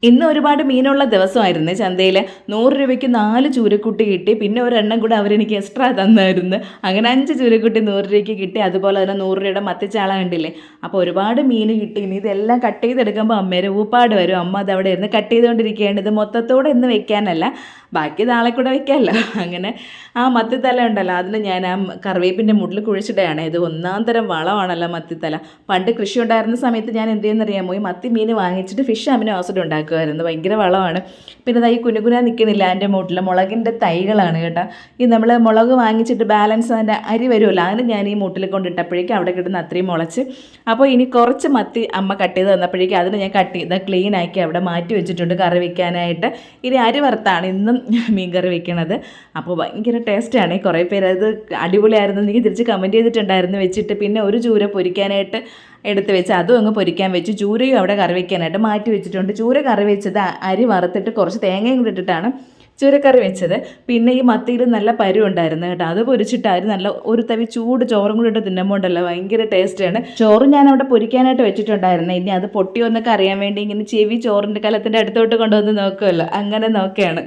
ഇന്ന് ഒരുപാട് മീനുള്ള ദിവസമായിരുന്നു ചന്തയിൽ. 100 രൂപയ്ക്ക് 4 ചൂരക്കുട്ടി കിട്ടി. പിന്നെ ഒരെണ്ണം കൂടെ അവരെനിക്ക് എക്സ്ട്രാ തന്നായിരുന്നു. അങ്ങനെ 5 ചൂരക്കുട്ടി 100 രൂപയ്ക്ക് കിട്ടി. അതുപോലെ തന്നെ 100 രൂപയുടെ മത്തിച്ചാള കണ്ടില്ലേ. അപ്പോൾ ഒരുപാട് മീൻ കിട്ടി. ഇനി ഇതെല്ലാം കട്ട് ചെയ്തെടുക്കുമ്പോൾ അമ്മേരെ ഊപ്പാട് വരും. അമ്മ അത് അവിടെ ഇരുന്ന് കട്ട് ചെയ്തുകൊണ്ടിരിക്കുകയാണ്. ഇത് മൊത്തത്തോടെ ഇന്ന് വെക്കാനല്ല, ബാക്കി നാളെ കൂടെ വെക്കാമല്ലോ. അങ്ങനെ ആ മത്തിത്തല ഉണ്ടല്ലോ, അതിന് ഞാൻ ആ കറിവേപ്പിൻ്റെ മുള്ളിൽ കുഴിച്ചിടുകയാണ്. ഇത് ഒന്നാം തരം വളമാണല്ലോ മത്തിത്തല. പണ്ട് കൃഷി ഉണ്ടായിരുന്ന സമയത്ത് ഞാൻ എന്ത് ചെയ്യുന്നറിയാമോ, ഈ മത്തി മീൻ വാങ്ങിച്ചിട്ട് ഫിഷ് അമിനോ ആസിഡ് ഉണ്ടാക്കുമായിരുന്നു. ഭയങ്കര വളമാണ്. പിന്നെ ഇതാ ഈ കുനുകുന നിൽക്കുന്നില്ല എൻ്റെ മൂട്ടിൽ മുളകിൻ്റെ തൈകളാണ് കേട്ടോ. ഈ നമ്മൾ മുളക് വാങ്ങിച്ചിട്ട് ബാലൻസ് അതിൻ്റെ അരി വരുമല്ലോ, അതിന് ഞാൻ ഈ മൂട്ടിൽ കൊണ്ടിട്ടപ്പോഴേക്കും അവിടെ കിട്ടുന്ന അത്രയും മുളച്ച്. അപ്പോൾ ഇനി കുറച്ച് മത്തി അമ്മ കട്ട് ചെയ്ത് തന്നപ്പോഴേക്കും അതിന് ഞാൻ കട്ട് ചെയ്ത് ക്ലീൻ ആക്കി അവിടെ മാറ്റി വെച്ചിട്ടുണ്ട് കറി വയ്ക്കാനായിട്ട്. ഇനി അരി വറുത്താണ് ഇന്നും മീൻ കറി വെക്കണത്. അപ്പോൾ ഭയങ്കര ടേസ്റ്റാണ്. കുറേ പേര് അത് അടിപൊളിയായിരുന്നു എനിക്ക് തിരിച്ച് കമൻറ്റ് ചെയ്തിട്ടുണ്ടായിരുന്നു വെച്ചിട്ട്. പിന്നെ ഒരു ചൂര പൊരിക്കാനായിട്ട് എടുത്ത് വെച്ച് അതും അങ്ങ് പൊരിക്കാൻ വെച്ചു. ചൂരയും അവിടെ കറി വയ്ക്കാനായിട്ട് മാറ്റി വെച്ചിട്ടുണ്ട്. ചൂര കറി വെച്ചത് അരി വറുത്തിട്ട് കുറച്ച് തേങ്ങയും കൂടി ഇട്ടിട്ടാണ് ചൂരക്കറി വെച്ചത്. പിന്നെ ഈ മത്തിയിൽ നല്ല പരുവുണ്ടായിരുന്നു കേട്ടോ, അത് പൊരിച്ചിട്ടായിരുന്നു. നല്ല ഒരു തവി ചൂട് ചോറും കൂടി ഇട്ട് തിന്നുമ്പോൾ ഉണ്ടല്ലോ ഭയങ്കര ടേസ്റ്റാണ്. ചോറ് ഞാൻ അവിടെ പൊരിക്കാനായിട്ട് വെച്ചിട്ടുണ്ടായിരുന്നു. ഇനി അത് പൊട്ടിയോ എന്നൊക്കെ അറിയാൻ വേണ്ടി ഇങ്ങനെ ചെവി ചോറിൻ്റെ കലത്തിൻ്റെ അടുത്തോട്ട് കൊണ്ടുവന്ന് നോക്കുമല്ലോ, അങ്ങനെ നോക്കുകയാണ്.